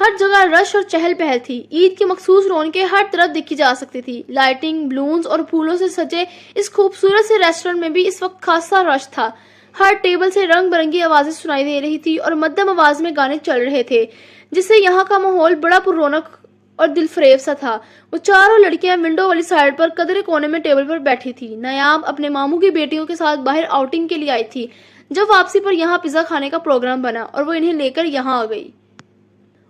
ہر جگہ رش اور چہل پہل تھی. عید کی مخصوص رونقیں ہر طرف دیکھی جا سکتی تھی. لائٹنگ، بلونز اور پھولوں سے سجے اس خوبصورت سے ریسٹورنٹ میں بھی اس وقت خاصا رش تھا. ہر ٹیبل سے رنگ برنگی آوازیں سنائی دے رہی تھی اور مدھم آواز میں گانے چل رہے تھے، جس سے یہاں کا ماحول بڑا پر رونق اور دل فریب سا تھا. وہ چاروں لڑکیاں ونڈو والی سائڈ پر قدرے کونے میں ٹیبل پر بیٹھی تھی. نیاب اپنے ماموں کی بیٹیوں کے ساتھ باہر آؤٹنگ کے لیے آئی تھی. جب واپسی پر یہاں پیزا کھانے کا پروگرام بنا اور وہ انہیں لے کر یہاں آ گئی.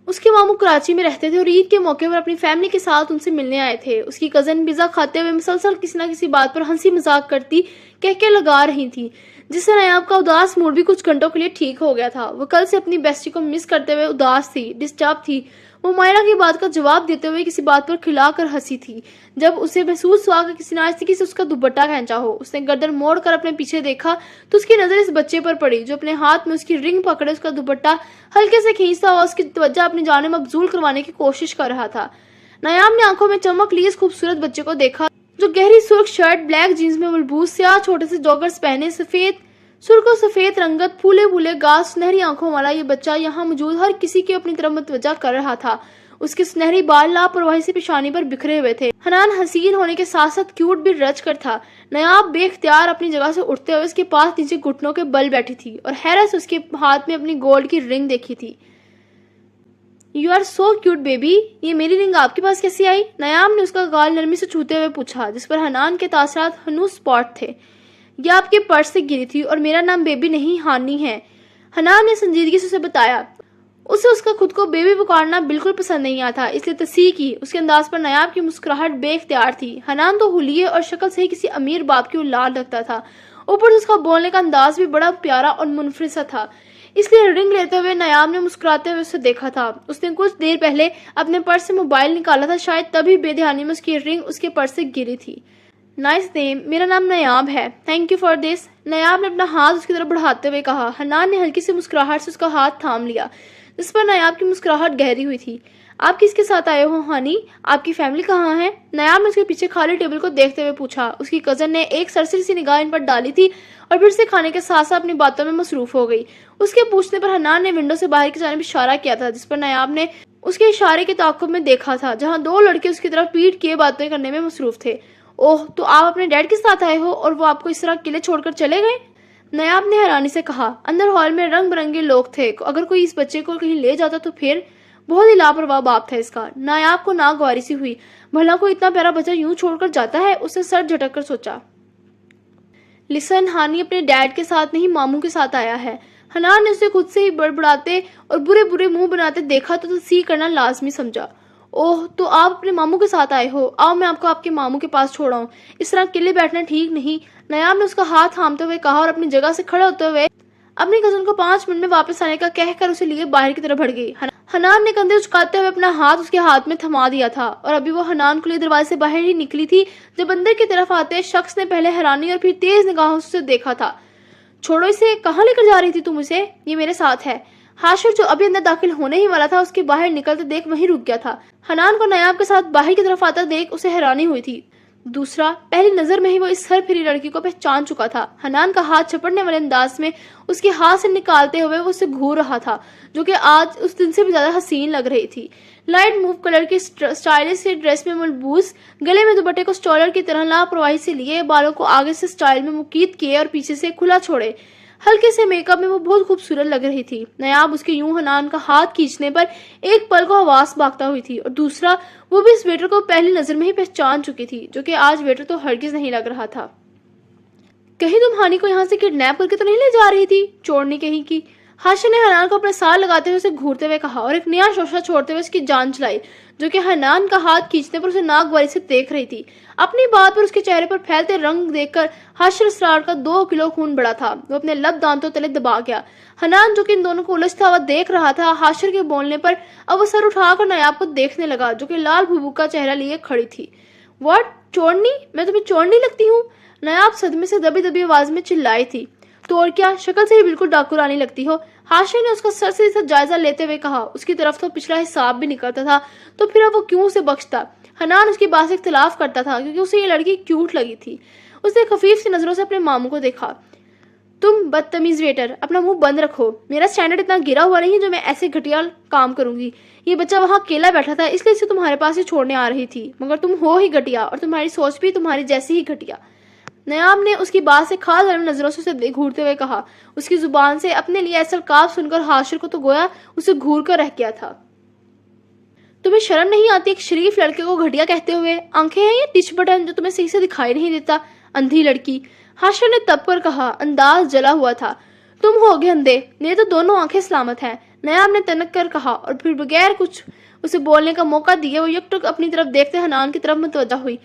اس کے ماموں کراچی میں رہتے تھے اور عید کے موقع پر اپنی فیملی کے ساتھ ان سے ملنے آئے تھے. اس کی کزن پیزا کھاتے ہوئے مسلسل کسی نہ کسی بات پر ہنسی مذاق کرتی کہہ لگا رہی تھی، جس سے نیاب کا اداس موڈ بھی کچھ گھنٹوں کے لیے ٹھیک ہو گیا تھا. وہ کل سے اپنی بیسٹی کو مس کرتے ہوئے اداس تھی، ڈسٹرب تھی. وہ مائرہ کی بات کا جواب دیتے ہوئے کسی بات پر کھلا کر ہنسی تھی. جب اسے محسوس ہوا کہ کسی ناچتی سے اس کا دوپٹہ کھینچا ہو، اس نے گردن موڑ کر اپنے پیچھے دیکھا تو اس کی نظر اس بچے پر پڑی جو اپنے ہاتھ میں اس کی رنگ پکڑے اس کا دوپٹہ ہلکے سے کھینچتا ہوا اس کی توجہ اپنی جانب مبذول کروانے کی کوشش کر رہا تھا. نیاب نے آنکھوں میں چمک لی اس خوبصورت بچے کو دیکھا جو گہری سرخ شرٹ، بلیک جینز میں ملبوس، سیاہ چھوٹے سے جوگرز پہنے، سرخ و سفید رنگت، پھولے پھولے گاس، سنہری آنکھوں والا یہ بچہ یہاں موجود ہر کسی کی اپنی طرف متوجہ کر رہا تھا. اس کے سنہری بال لاپرواہی سے پیشانی پر بکھرے ہوئے تھے. حنان حسین ہونے کے ساتھ ساتھ کیوٹ بھی رچ کر تھا. نیاب بے اختیار اپنی جگہ سے اٹھتے ہوئے اس کے پاس نیچے گھٹنوں کے بل بیٹھی تھی اور حیرت سے اس کے ہاتھ میں اپنی گولڈ کی رنگ دیکھی تھی. You are so cute baby, یہ میری رنگ آپ کے پاس کیسی آئی؟ نیاب نے اس کا گال نرمی سے چھوتے ہوئے پوچھا، جس پر حنان کے تاثرات ہنوز سپاٹ تھے. یہ آپ کے پرس سے گری تھی اور میرا نام بیبی نہیں ہانی ہے، حنان نے سنجیدگی سے اسے بتایا. اسے اس کا خود کو بیبی پکارنا بالکل پسند نہیں آتا، اس لیے تصحیح کی. اس کے انداز پر نیاب کی مسکراہٹ بے اختیار تھی. حنان تو حلیے اور شکل سے ہی کسی امیر باپ کی اولاد لگتا تھا، اوپر سے اس کا بولنے کا انداز بھی بڑا پیارا اور منفرد سا تھا. اس لیے رنگ لیتے ہوئے نیاب نے مسکراتے ہوئے اسے دیکھا تھا. اس نے کچھ دیر پہلے اپنے پرس سے موبائل نکالا تھا، شاید تبھی بے دھیانی میں اس کی رنگ اس کے پرس سے گری تھی. نائس نیم، میرا نام نیاب ہے. تھینک یو فار دس، نیاب نے اپنا ہاتھ اس کی طرف بڑھاتے ہوئے کہا. حنان نے ہلکی سی مسکراہٹ سے اس کا ہاتھ تھام لیا، جس پر نیاب کی مسکراہٹ گہری ہوئی تھی. آپ کس کے ساتھ آئے ہو ہانی؟ آپ کی فیملی کہاں ہے؟ نیاب نے اس کے پیچھے خالی ٹیبل کو دیکھتے ہوئے پوچھا. اس کی کزن نے ایک سرسری سی نگاہ ان پر ڈالی تھی اور پھر سے کھانے کے ساتھ ساتھ اپنی باتوں میں مصروف ہو گئی. اس کے پوچھنے پر حنان نے ونڈو سے باہر کی جانب اشارہ کیا تھا، جس پر نیاب نے اس کے اشارے کے تعاقب میں دیکھا تھا، جہاں دو لڑکے اس کی طرف پیٹ کیے باتیں کرنے میں مصروف تھے. اوہ، تو آپ اپنے ڈیڈ کے ساتھ آئے ہو اور وہ آپ کو اس طرح اکیلے چھوڑ کر چلے گئے؟ نیاب نے حیرانی سے کہا. اندر ہال میں رنگ برنگے لوگ تھے، اگر کوئی اس بچے کو کہیں لے جاتا تو پھر؟ بہت ہی لاپرواہ باپ تھا اس کا. نیاب کو ناگواری سی ہوئی. بھلا کوئی اتنا پیارا بچہ یوں چھوڑ کر جاتا ہے؟ اس نے سر جھٹک کر سوچا. لسن، ہانی اپنے ڈیڈ کے ساتھ نہیں ماموں کے ساتھ آیا ہے. حنان نے اسے خود سے ہی بڑبڑاتے اور برے برے منہ بناتے دیکھا تو تصحیح کرنا لازمی سمجھا. اوہ، تو آپ اپنے ماموں کے ساتھ آئے ہو. آؤ میں آپ کو آپ کے ماموں کے پاس چھوڑاؤں، اس طرح اکیلے بیٹھنا ٹھیک نہیں. نیاب نے اس کا ہاتھ تھامتے ہوئے کہا اور اپنی جگہ سے کھڑے ہوتے ہوئے اپنی کزن کو 5 منٹ میں واپس آنے کا کہہ کر اسے لیے باہر کی طرف بڑھ گئی. حنان نے کندھے اچکاتے ہوئے اپنا ہاتھ اس کے ہاتھ میں تھما دیا تھا اور ابھی وہ حنان کو لیے دروازے سے باہر ہی نکلی تھی جب اندر کی طرف آتے شخص نے پہلے حیرانی اور پھر تیز نگاہوں سے اسے دیکھا تھا. چھوڑو اسے، کہاں لے کر جا رہی تھی تم اسے؟ یہ میرے ساتھ ہے. حاشر جو ابھی اندر داخل ہونے ہی والا تھا اس کے باہر نکلتے دیکھ وہیں رک گیا تھا. حنان کو نیاب کے ساتھ باہر کی طرف آتا دیکھ اسے حیرانی ہوئی تھی. دوسرا، پہلی نظر میں ہی وہ اس سر پھری لڑکی کو پہچان چکا تھا. حنان کا ہاتھ چھپڑنے والے انداز میں اس کے ہاتھ سے نکالتے ہوئے وہ اسے گھور رہا تھا، جو کہ آج اس دن سے بھی زیادہ حسین لگ رہی تھی. لائٹ موو کلر کی سٹائلش سی ڈریس میں ملبوس، گلے میں دوپٹے کو اسٹالر کی طرح لاپرواہی سے لیے، بالوں کو آگے سے سٹائل میں مکیت کیے اور پیچھے سے کھلا چھوڑے، ہلکے سے میک اپ میں وہ بہت خوبصورت لگ رہی تھی. نیاب اس کے یوں حنان کا ہاتھ کھینچنے پر ایک پل کو حواس باغتا ہوئی تھی، اور دوسرا وہ بھی اس ویٹر کو پہلی نظر میں ہی پہچان چکی تھی، جو کہ آج ویٹر تو ہرگز نہیں لگ رہا تھا. کہیں تم ہانی کو یہاں سے کڈنیپ کر کے تو نہیں لے جا رہی تھی؟ چورنی کہیں کی. حاشر نے حنان کو اپنے ساتھ لگاتے ہوئے اسے گھورتے ہوئے کہا اور ایک نیا شوشہ چھوڑتے ہوئے اس کی جان چلائی، جو کہ حنان کا ہاتھ کھینچنے پر اسے ناگواری سے دیکھ رہی تھی. اپنی بات پر اس کے چہرے پر پھیلتے رنگ دیکھ کر حاشر اسرار کا 2 کلو خون بڑا تھا. وہ اپنے لب دانتوں تلے دبا گیا. حنان جو کہ ان دونوں کو الجھتا ہوا دیکھ رہا تھا، حاشر کے بولنے پر اب وہ سر اٹھا کر نیاب کو دیکھنے لگا، جو کہ لال بھبو کا چہرہ لیے کھڑی تھی. واٹ، چورنی؟ میں تمہیں چورنی لگتی ہوں؟ نیاب صدمے سے دبی دبی آواز میں چلائی تھی. تو اور کیا، شکل سے ہی بالکل ڈاکو رانی لگتی ہو. حاشر نے اس کا سر سے جائزہ لیتے ہوئے کہا. اس کی طرف تو پچھلا حساب بھی نکلتا تھا، تو پھر اب وہ کیوں اسے بخشتا؟ حنان اس کی بات سے اختلاف کرتا تھا کیونکہ اسے یہ لڑکی کیوٹ لگی تھی. اس نے خفیف سی نظروں سے اپنے ماموں کو دیکھا. تم بدتمیز ویٹر، اپنا منہ بند رکھو. میرا اسٹینڈرڈ اتنا گرا ہوا نہیں جو میں ایسے گھٹیا کام کروں گی. یہ بچہ وہاں اکیلا بیٹھا تھا اس لیے اسے تمہارے پاس ہی چھوڑنے آ رہی تھی، مگر تم ہو ہی گھٹیا اور تمہاری سوچ بھی تمہاری جیسی ہی گھٹیا. نیاب نے اس کی بات سے خاص نظروں سے اسے گھورتے ہوئے کہا. اس کی زبان سے اپنے لیے ایسا القاب سن کر حاشر کو تو گویا اسے گھور کر رہ گیا تھا. تمہیں شرم نہیں آتی ایک شریف لڑکے کو گھٹیا کہتے ہوئے؟ آنکھیں ہیں یہ ٹچ بٹن جو تمہیں صحیح سے دکھائی نہیں دیتا، اندھی لڑکی. حاشر نے تب کر کہا، انداز جلا ہوا تھا. تم ہوگے اندھے، میرے تو دونوں آنکھیں سلامت ہیں. نیاب نے تنک کر کہا اور پھر بغیر کچھ اسے بولنے کا موقع دیے وہ یک ٹک اپنی طرف دیکھتے حنان کی طرف متوجہ ہوئی.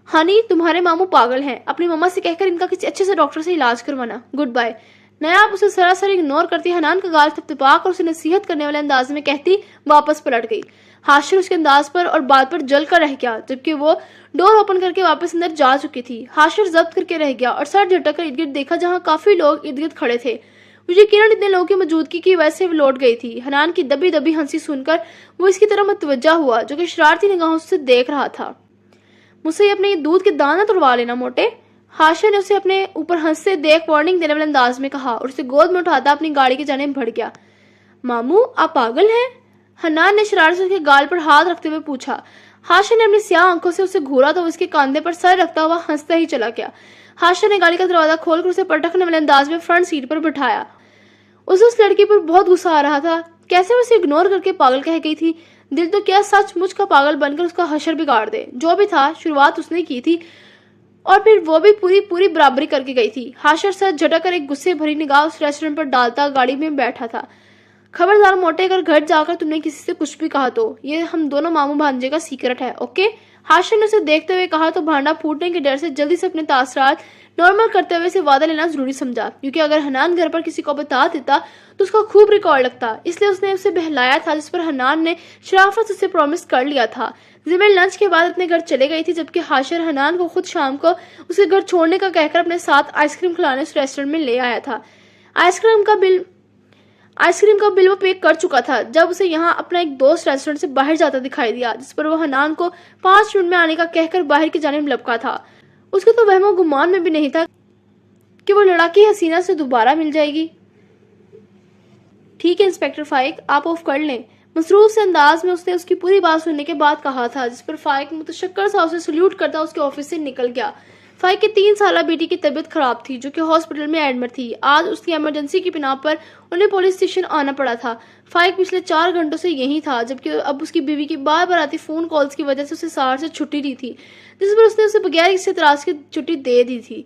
ہنی، تمہارے ماموں پاگل ہیں، اپنی ماما سے کہہ کر ان کا کسی اچھے سے ڈاکٹر سے علاج کروانا. Good bye. نیاب اسے سراسر اگنور کرتی حنان کا گال تھپتھپا کر اسے نصیحت کرنے والے انداز میں کہتی واپس پلٹ گئی. حاشر اس کے انداز پر اور بات پر جل کر رہ گیا جبکہ وہ ڈور اوپن کر کے واپس اندر جا چکی تھی. حاشر ضبط کر کے رہ گیا اور سر جھٹک کر ارد گرد دیکھا جہاں کافی لوگ ارد گرد کھڑے تھے. مجھے یقیناً اتنے لوگوں کی موجودگی کی وجہ سے وہ لوٹ گئی تھی. حنان کی دبی دبی ہنسی سن کر وہ اس کی طرف متوجہ ہوا جو کہ شرارتی نگاہوں سے دیکھ رہا تھا. مجھ سے اپنے دودھ کے دانا توڑوا لینا موٹے. حاشر نے اسے اپنے اوپر ہنستے دیکھ وارننگ دینے والے انداز میں کہا اور اسے گود میں اٹھاتا اپنی گاڑی کی جانب بڑھ گیا. ماموں، آپ پاگل ہیں؟ حنان نے شرارت سے اس کے گال پر ہاتھ رکھتے ہوئے پوچھا. حاشر نے اپنی سیاہ آنکھوں سے اسے گھورا تو اس کے کاندھے پر سر رکھتا ہوا ہنستا ہی چلا گیا. حاشر نے گاڑی کا دروازہ کھول کر اسے پٹکنے والے انداز میں فرنٹ سیٹ پر بٹھایا. اسے اس لڑکی پر بہت غصہ آ رہا تھا. کیسے وہ اسے اگنور کر کے پاگل کہہ گئی تھی؟ دل تو کیا سچ مچ کا پاگل بن کر اس کا حشر بگاڑ دے. جو بھی تھا شروعات اس نے کی تھی اور پھر وہ بھی پوری برابری کر کے گئی تھی. حاشر سر جھٹک کر ایک غصے بھری نگاہ اس ریسٹورنٹ پر ڈالتا گاڑی میں بیٹھا تھا. خبردار موٹے، اگر گھر جا کر تم نے کسی سے کچھ بھی کہا تو یہ ہم دونوں ماموں بھانجے کا سیکرٹ ہے، اوکے؟ حاشر نے اسے دیکھتے ہوئے کہا تو بھانڈا پھوٹنے کے ڈر سے جلدی سے اپنے تاثرات نارمل کرتے ہوئے اسے وعدہ لینا ضروری سمجھا کیونکہ اگر حنان گھر پر کسی کو بتا دیتا تو اس کا خوب ریکارڈ لگتا. اس لیے اس نے اسے بہلایا تھا جس پر حنان نے شرافت سے پرومس کر لیا تھا. زمین لنچ کے بعد اپنے گھر چلے گئی تھی جبکہ حاشر حنان کو خود شام کو اسے گھر چھوڑنے کا کہہ کر اپنے ساتھ آئس کریم کھلانے اس ریسٹورنٹ میں لے آیا تھا. آئس کریم کا بل وہ پے کر چکا تھا جب اسے یہاں اپنا ایک دوست ریسٹورنٹ سے باہر جاتا دکھائی دیا جس پر وہ حنان کو 5 منٹ میں آنے کا کہہ کر باہر کی جانب لپکا تھا. اس کو تو وہم و گمان میں بھی نہیں تھا کہ وہ لڑاکی حسینہ سے دوبارہ مل جائے گی. ٹھیک ہے انسپیکٹر فائق، آپ آف کر لیں. مصروف سے انداز میں اس نے اس کی پوری بات سننے کے بعد کہا تھا جس پر فائق متشکر سا اسے سلیوٹ کرتا اس کے آفس سے نکل گیا. فائق کی 3 سالہ بیٹی کی طبیعت خراب تھی جو کہ ہاسپٹل میں ایڈمٹ تھی. آج اس کی ایمرجنسی کی بنا پر انہیں پولیس اسٹیشن آنا پڑا تھا. فائق پچھلے 4 گھنٹوں سے یہی تھا جبکہ اب اس کی بیوی کی بار بار آتی فون کالز کی وجہ سے اسے سہار سے چھٹی دی تھی جس پر اس نے اسے بغیر کسی اعتراض کی چھٹی دے دی تھی.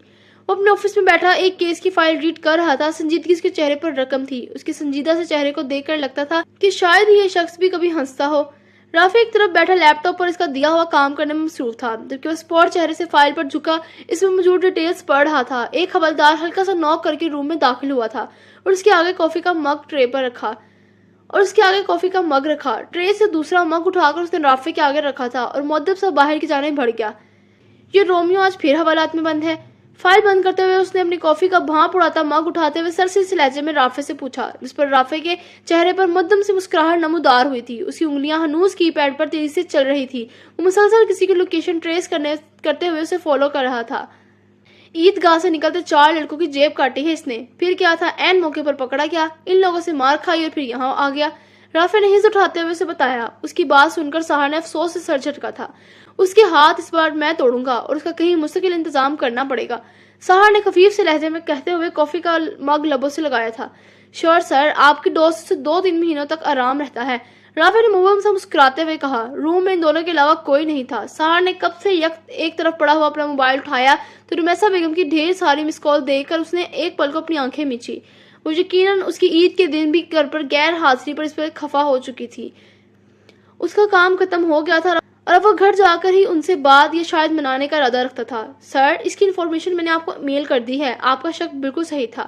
وہ اپنے آفس میں بیٹھا ایک کیس کی فائل ریڈ کر رہا تھا. سنجیدگی اس کے چہرے پر رقم تھی. اس کے سنجیدہ سے چہرے کو دیکھ کر لگتا تھا کہ شاید یہ شخص بھی کبھی ہنستا ہو. رافع ایک طرف بیٹھا لیپ ٹاپ پر اس کا دیا ہوا کام کرنے میں مصروف تھا جبکہ وہ اسپاٹ چہرے سے فائل پر جھکا اس میں موجود ڈیٹیلز پڑھ رہا تھا. ایک حوالدار ہلکا سا نوک کر کے روم میں داخل ہوا تھا اور اس کے آگے کافی کا مگ ٹرے پر رکھا ٹرے سے دوسرا مگ اٹھا کر اس نے رافع کے آگے رکھا تھا اور مؤدب سا باہر کی جانب بڑھ گیا. یہ رومیو آج پھر حوالات میں بند ہے. فائل بند کرتے ہوئے اس نے اپنی کافی کا بھانپ اڑاتا مگ اٹھاتے ہوئے سرسری سے لہجے میں رافع سے پوچھا جس پر رافع کے چہرے پر مدم سے مسکراہٹ نمودار ہوئی تھی. اس کی انگلیاں ہنوز کی پیڈ پر تیزی سے چل رہی تھی. وہ مسلسل کسی کی لوکیشن ٹریس کرتے ہوئے اسے فالو کر رہا تھا. عیدگاہ سے نکلتے 4 لڑکوں کی جیب کاٹی ہے اس نے. پھر کیا تھا، عین موقع پر پکڑا گیا، ان لوگوں سے مار کھائی اور پھر یہاں آ گیا. رافع نے ہنس اٹھاتے ہوئے اسے بتایا. اس کی بات سن کر سہار نے افسوس سے سر جھٹکا تھا. اس کے ہاتھ اس بار میں توڑوں گا اور اس کا کہیں مستقل انتظام کرنا پڑے گا. سہار نے خفیف سے لہجے میں کہتے ہوئے کافی کا مگ لبوں سے لگایا تھا. شور سر، آپ کی ڈوز سے 2-3 مہینوں تک آرام رہتا ہے. رافع نے مبہم سے مسکراتے ہوئے کہا. روم میں ان دونوں کے علاوہ کوئی نہیں تھا. سہار نے کب سے ایک طرف پڑا ہوا اپنا موبائل اٹھایا تو رمیسا بیگم کی ڈھیر ساری مس کال دیکھ کر اس نے ایک پل کو اپنی آنکھیں میچی. وہ یقیناً اس کی عید کے دن بھی گھر پر غیر حاضری پر اس پر خفا ہو چکی تھی. اس کا کام ختم ہو گیا تھا اور اب وہ گھر جا کر ہی ان سے بعد یہ شاید منانے کا ارادہ رکھتا تھا. سر، اس کی انفارمیشن میں نے آپ کو میل کر دی ہے. آپ کا شک بالکل صحیح تھا.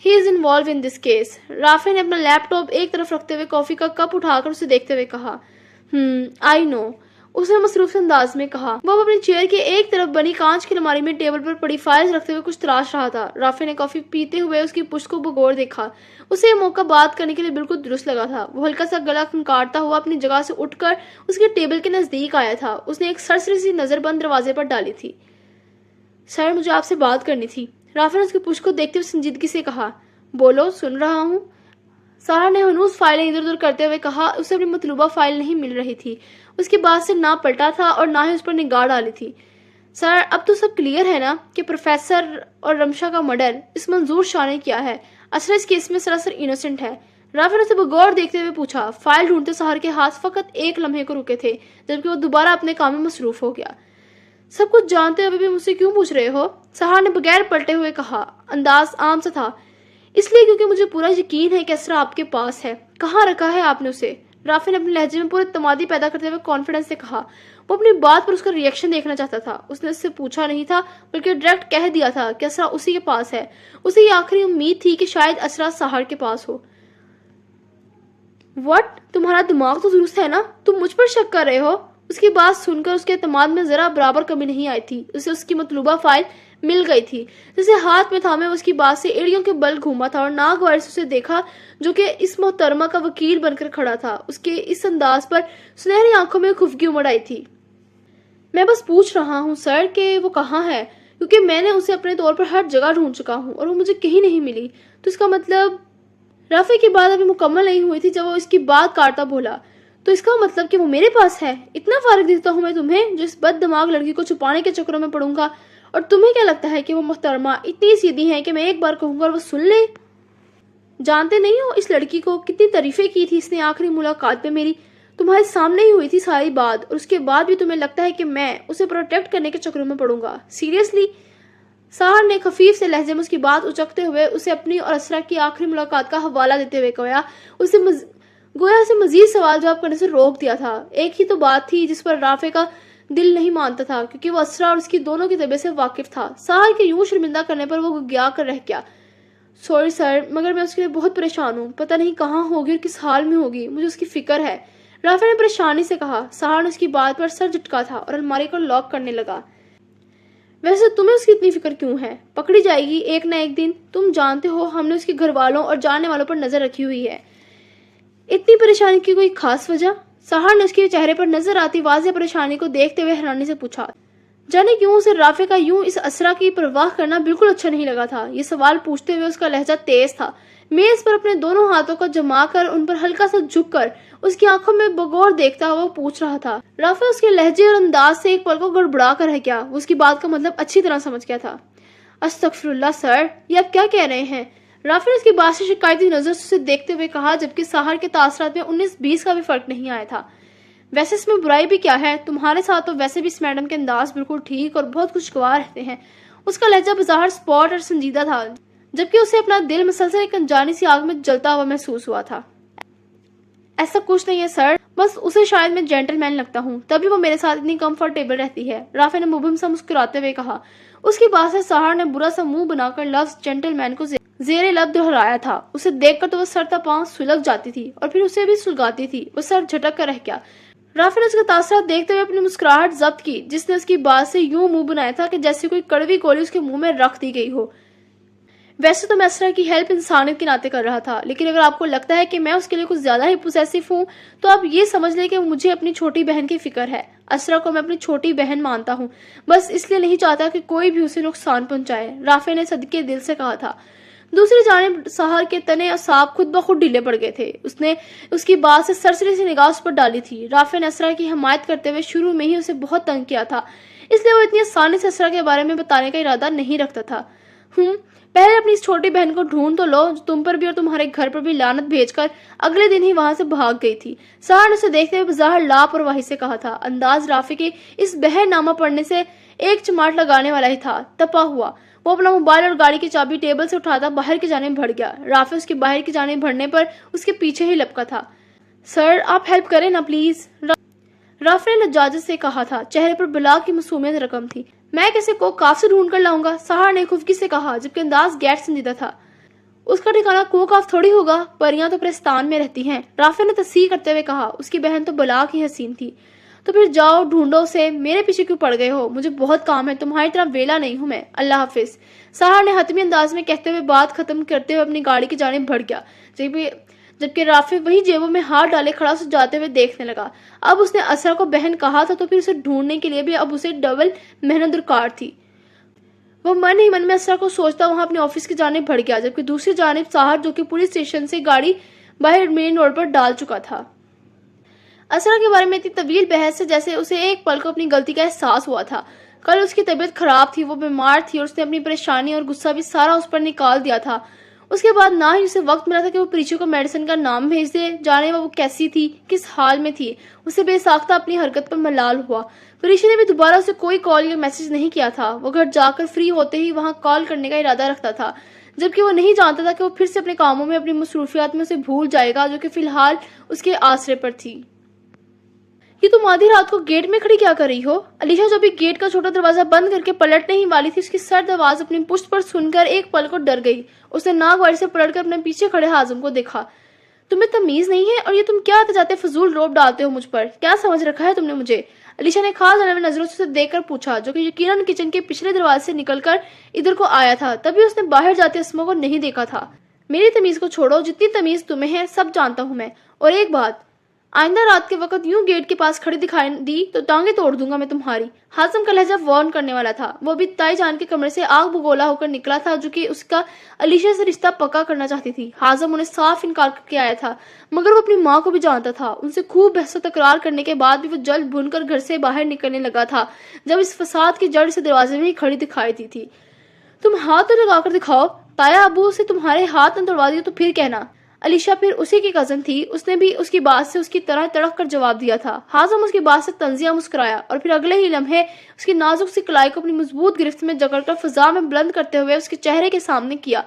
ہی is involve in this case. رافع نے اپنا لیپ ٹاپ ایک طرف رکھتے ہوئے کافی کا کپ اٹھا کر اسے دیکھتے ہوئے کہا. آئی نو، اس نے مصروف انداز میں کہا. وہ اپنی چیئر کے ایک طرف بنی کانچ کی الماری میں ٹیبل پر پڑی فائلز رکھتے ہوئے کچھ تلاش رہا تھا. رافع نے کافی پیتے ہوئے اس کی پشت کو بغور دیکھا. اسے یہ موقع بات کرنے کے لیے بالکل درست لگا تھا. وہ ہلکا سا گلا کھنکارتا ہوا اپنی جگہ سے اٹھ کر اس کے ٹیبل کے نزدیک آیا تھا. اس نے ایک سرسری سی نظر بند دروازے پر ڈالی تھی. سر، مجھے آپ سے بات کرنی تھی. رافع نے اس کی پشت کو دیکھتے ہوئے سنجیدگی سے کہا، بولو، سن رہا ہوں۔ سارا نے ہنوز فائلیں ادھر ادھر کرتے ہوئے کہا، اسے اپنی مطلوبہ فائل نہیں مل رہی تھی، اس کی بات سے نہ پلٹا تھا اور نہ ہی اس پر نگاہ ڈالی تھی۔ سر، اب تو سب کلیئر ہے نا کہ پروفیسر اور رمشا کا مرڈر اس منظور شاہ نے کیا ہے۔ اسرا اس کیس میں سراسر انوسنٹ ہے۔ رافع نے اسے بغور دیکھتے ہوئے پوچھا۔ فائل ڈھونڈتے سحر کے ہاتھ فقط ایک لمحے کو رکے تھے، جبکہ وہ دوبارہ اپنے کام میں مصروف ہو گیا۔ سب کچھ جانتے ہوئے بھی مجھ سے کیوں پوچھ رہے ہو؟ سحر نے بغیر پلٹے ہوئے کہا، انداز عام سا تھا۔ اس لیے کیونکہ مجھے پورا یقین ہے کہ اسرا آپ کے پاس ہے۔ کہاں رکھا ہے آپ نے اسے؟ رافع نے اپنے لہجے میں پورے اعتمادی پیدا کرتے ہوئے کانفیڈنس سے کہا۔ وہ اپنی بات پر اس کا ریئیکشن دیکھنا چاہتا تھا۔ اس نے اس سے پوچھا نہیں تھا، بلکہ ڈائریکٹ کہہ دیا تھا کہ اسرا اسی کے پاس ہے۔ اسے یہ آخری امید تھی کہ شاید اسرا سحر کے پاس ہو۔ واٹ؟ تمہارا دماغ تو درست ہے نا؟ تم مجھ پر شک کر رہے ہو؟ اس کی بات سن کر اس کے اعتماد میں ذرا برابر کمی نہیں آئی تھی۔ اسے اس کی مطلوبہ فائل مل گئی تھی، جسے ہاتھ میں تھامے اس کی بات سے ایڑیوں کے بل گھوما تھا اور ناگوار سے اسے دیکھا جو کہ اس محترمہ کا وکیل بن کر کھڑا تھا۔ اس کے اس انداز پر سنہری آنکھوں میں خفگی امڑ آئی تھی۔ میں بس پوچھ رہا ہوں سر کہ وہ کہاں ہے، کیونکہ میں نے اسے اپنے طور پر ہر جگہ ڈھونڈ چکا ہوں اور وہ مجھے کہیں نہیں ملی۔ تو اس کا مطلب… رافع کی بات ابھی مکمل نہیں ہوئی تھی جب وہ اس کی بات کاٹتا بولا، تو اس کا مطلب کہ وہ میرے پاس ہے؟ اتنا فارغ دیتا ہوں میں تمہیں جو اس بد دماغ لڑکی کو چھپانے کے چکروں میں پڑوں گا؟ اور تمہیں کیا لگتا ہے کہ وہ محترمہ اتنی سیدھی ہے کہ میں ایک بار کہوں گا اور وہ سن لے؟ جانتے نہیں ہو اس لڑکی کو کتنی تعریفیں کی تھی اس نے آخری ملاقات پہ میری؟ تمہارے سامنے ہی ہوئی تھی ساری بات، اور اس کے بعد بھی تمہیں لگتا ہے کہ میں اسے پروٹیکٹ کرنے کے چکروں میں پڑوں گا؟ سیریسلی؟ سحر نے خفیف سے لہجے میں اس کی بات اچکتے ہوئے اسے اپنی اور اسرا کی آخری ملاقات کا حوالہ دیتے ہوئے گویا اسے مزید سوال جواب کرنے سے روک دیا تھا۔ ایک ہی تو بات تھی جس پر رافع کا دل نہیں مانتا تھا، کیونکہ وہ اسرا اور اس کی دونوں کی طبیعت سے واقف تھا۔ سحر کے یوں شرمندہ کرنے پر وہ گیا کر رہ گیا۔ سوری سر، مگر میں اس کے لیے بہت پریشان ہوں۔ پتہ نہیں کہاں ہوگی اور کس حال میں ہوگی، مجھے اس کی فکر ہے، رافع نے پریشانی سے کہا۔ سحر نے اس کی بات پر سر جھٹکا تھا اور الماری کو لاک کرنے لگا۔ ویسے تمہیں اس کی اتنی فکر کیوں ہے؟ پکڑی جائے گی ایک نہ ایک دن، تم جانتے ہو ہم نے اس کے گھر والوں اور جاننے والوں پر نظر رکھی ہوئی ہے۔ اتنی پریشانی کی کوئی خاص وجہ؟ سحر نے اس کے چہرے پر نظر آتی واضح پریشانی کو دیکھتے ہوئے حیرانی سے پوچھا۔ جانے کیوں اسے رافع کا یوں اس اسرا کی پرواہ کرنا بالکل اچھا نہیں لگا تھا۔ یہ سوال پوچھتے ہوئے اس کا لہجہ تیز تھا۔ میز پر اپنے دونوں ہاتھوں کو جما کر ان پر ہلکا سا جھک کر اس کی آنکھوں میں بغور دیکھتا ہوا پوچھ رہا تھا۔ رافع اس کے لہجے اور انداز سے ایک پل کو گڑبڑا کر رہ گیا۔ وہ اس کی بات کا مطلب اچھی طرح سمجھ گیا تھا۔ استغفر اللہ سر، یہ آپ کیا کہہ رہے ہیں؟ رافع نے اس کی بات سے شکایتی نظر سے اسے دیکھتے ہوئے کہا، جبکہ سحر کے تاثرات میں 19-20 کا بھی فرق نہیں آیا تھا۔ ویسے اس میں برائی بھی کیا ہے؟ تمہارے ساتھ تو ویسے بھی اس میڈم کے انداز بالکل ٹھیک اور بہت خوشگوار رہتے ہیں۔ اس کا لہجہ بظاہر سپاٹ اور سنجیدہ تھا، جبکہ اسے اپنا دل مسلسل ایک انجانی سی آگ میں جلتا ہوا محسوس ہوا تھا۔ ایسا کچھ نہیں ہے سر، بس اسے شاید میں جینٹل مین لگتا ہوں، تبھی وہ میرے ساتھ اتنی کمفرٹیبل رہتی ہے، رافع نے مبہم سا مسکراتے ہوئے کہا۔ اس کی بات سے سحر نے برا سا منہ بنا کر لفظ جینٹل مین کو زیر لب دہرایا تھا۔ اسے دیکھ کر تو وہ سر تا پاؤں سلگ جاتی تھی اور پھر اسے بھی سلگاتی تھی۔ وہ سر جھٹک کر رہ گیا۔ رافع نے اس کے تاثرات دیکھتے ہوئے اپنی مسکراہٹ ضبط کی، جس نے اس کی بات سے یوں منہ بنایا تھا کہ جیسے کوئی کڑوی گولی اس کے منہ میں رکھ دی گئی ہو۔ ویسے تو میں اسرا کی ہیلپ انسانیت کے ناطے کر رہا تھا، لیکن اگر آپ کو لگتا ہے کہ میں اس کے لیے کچھ زیادہ ہی پوسیسو ہوں تو آپ یہ سمجھ لیں کہ مجھے اپنی چھوٹی بہن کی فکر ہے۔ اسرا کو میں اپنی چھوٹی بہن مانتا ہوں، بس اس لیے نہیں چاہتا کہ کوئی بھی اسے نقصان پہنچائے، رافع نے صدقے دل سے کہا تھا۔ دوسری جانب سحر کے تنے اعصاب خود بخود ڈھیلے پڑ گئے تھے۔ اس نے اس کی بات سے سرسری سی نگاہ اس پر ڈالی تھی۔ رافع نے اسرا کی حمایت کرتے ہوئے شروع میں ہی اسے بہت تنگ کیا تھا، اس لیے وہ اتنی آسانی سے اسرا کے بارے میں بتانے کا ارادہ نہیں رکھتا تھا۔ پہلے اپنی اس چھوٹی بہن کو ڈھونڈ تو لو جو تم پر بھی اور تمہارے گھر پر بھی لعنت بھیج کر اگلے دن ہی وہاں سے بھاگ گئی تھی، سحر نے اسے دیکھتے ہوئے بظاہر لاپرواہی سے کہا تھا۔ انداز رافع کے اس بہن نامہ پڑھنے سے ایک چماٹ لگانے والا ہی تھا۔ تپا ہوا وہ اپنا موبائل اور گاڑی کی چابی ٹیبل سے اٹھاتا باہر کی جانب بڑھ گیا۔ رافع اس کے باہر کی جانب بڑھنے پر اس کے پیچھے ہی لپکا تھا۔ سر آپ ہیلپ کریں نا پلیز، رافع نے لجاجت سے کہا تھا۔ چہرے پر بلا کی معصومیت رقم تھی۔ میں کیسے کوک آف سے ڈھونڈ کر لاؤں گا، سحر نے خفگی سے کہا، جبکہ انداز غیر سنجیدہ تھا۔ اس کا ٹھکانہ کوک آف تھوڑی ہوگا، پریاں تو پرستان میں رہتی ہیں، رافع نے تصحیح کرتے ہوئے کہا۔ اس کی بہن تو بلا کی حسین تھی۔ تو پھر جاؤ ڈھونڈو اسے، میرے پیچھے کیوں پڑ گئے ہو؟ مجھے بہت کام ہے، تمہاری طرح ویلا نہیں ہوں میں، اللہ حافظ، سحر نے حتمی انداز میں کہتے ہوئے بات ختم کرتے ہوئے اپنی گاڑی کی جانب بڑھ گیا، جبکہ رافع وہی جیبوں میں ہاتھ ڈالے کھڑا اسے جاتے ہوئے دیکھنے لگا۔ اب اس نے اسرا کو بہن کہا تھا تو پھر اسے ڈھونڈنے کے لیے بھی اب اسے ڈبل محنت درکار تھی۔ وہ من ہی من میں اسرا کو سوچتا وہاں اپنے آفس کی جانب بڑھ گیا، جبکہ دوسری جانب ساحر جو کہ پولیس اسٹیشن سے گاڑی باہر مین روڈ پر ڈال چکا تھا۔ اسرا کے بارے میں اتنی طویل بحث سے جیسے اسے ایک پل کو اپنی غلطی کا احساس ہوا تھا۔ کل اس کی طبیعت خراب تھی، وہ بیمار تھی اور اس نے اپنی پریشانی اور غصہ بھی سارا اس پر نکال دیا تھا۔ اس کے بعد نہ ہی اسے وقت ملا تھا کہ وہ پریچو کو میڈیسن کا نام بھیج دے، جانے وہ کیسی تھی، کس حال میں تھی۔ اسے بے ساختہ اپنی حرکت پر ملال ہوا۔ پریچو نے بھی دوبارہ اسے کوئی کال یا میسج نہیں کیا تھا۔ وہ گھر جا کر فری ہوتے ہی وہاں کال کرنے کا ارادہ رکھتا تھا، جبکہ وہ نہیں جانتا تھا کہ وہ پھر سے اپنے کاموں میں، اپنی مصروفیات میں اسے بھول جائے گا جو کہ فی الحال اس کے آسرے پر تھی۔ یہ تم آدھی رات کو گیٹ میں کھڑی کیا کر رہی ہو؟ علیشا جو بھی گیٹ کا چھوٹا دروازہ بند کر کے پلٹنے ہی والی تھی، اس کی سرد آواز اپنی پشت پر سن کر ایک پل کو ڈر گئی۔ اس نے ناگواری سے پلٹ کر اپنے پیچھے کھڑے حازم کو دیکھا۔ تمہیں تمیز نہیں ہے اور یہ تم کیا آتے جاتے فضول روب ڈالتے ہو مجھ پر؟ کیا سمجھ رکھا ہے تم نے مجھے؟ علیشا نے خاص ہونے میں نظروں سے اسے دیکھ کر پوچھا، جو کہ یقیناً کچن کے پچھلے دروازے سے نکل کر ادھر کو آیا تھا۔ تبھی اس نے باہر جاتے اسما کو نہیں دیکھا تھا۔ میری تمیز کو چھوڑو، جتنی تمیز تمہیں ہے سب جانتا ہوں میں۔ اور ایک بات، آئندہ رات کے وقت یوں گیٹ کے پاس کھڑی دکھائی دی تو ٹانگیں توڑ دوں گا میں تمہاری۔ حازم کا لہجہ وارن کرنے والا تھا۔ وہ بھی تائی جان کے کمرے سے آگ بگولا ہو کر نکلا تھا، جو کہ اس کا علیشا سے رشتہ پکا کرنا چاہتی تھی۔ حازم انہیں صاف انکار کر کے آیا تھا، مگر وہ اپنی ماں کو بھی جانتا تھا۔ ان سے خوب بحث و تکرار کرنے کے بعد بھی وہ جلد بھن کر گھر سے باہر نکلنے لگا تھا، جب اس فساد کی جڑ سے دروازے میں ہی کھڑی دکھائی دی تھی۔ تم ہاتھ تو لگا کر دکھاؤ، تایا ابو سے تمہارے ہاتھ نہ توڑوا دیے تو پھر کہنا۔ علیشا پھر اسی کی کزن تھی، اس نے بھی اس کی بات سے اس کی طرح تڑک کر جواب دیا تھا۔ حازم اس کی بات سے تنزیہ مسکرایا اور پھر اگلے ہی لمحے اس کی نازک سی کلائی کو اپنی مضبوط گرفت میں جکڑ کر فضا میں بلند کرتے ہوئے اس کے چہرے کے سامنے کیا،